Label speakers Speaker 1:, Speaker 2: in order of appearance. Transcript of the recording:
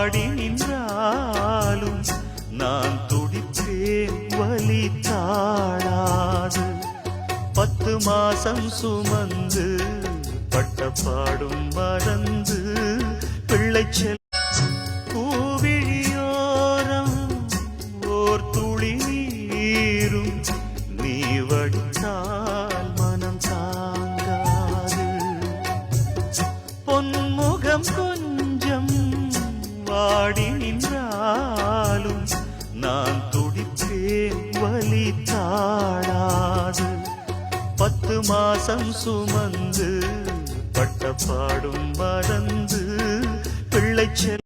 Speaker 1: வாடி நின்றாலும் நான் துடிப்பேன் வலி தாழாது 10 மாசம் சுமந்து பட்ட பாடும் மறந்து பிள்ளை செல் பூவிழியோரம் ஓர் துளி நீரும் நீ வடித்தால் மனம் தாங்காது பொன்முகம் கொஞ்சம் வாடி நின்றாலும் நான் துடிப்பேன் வலி தாழாது 10 மாசம் சுமந்து பட்ட பாடும் மறந்து பிள்ளை செல்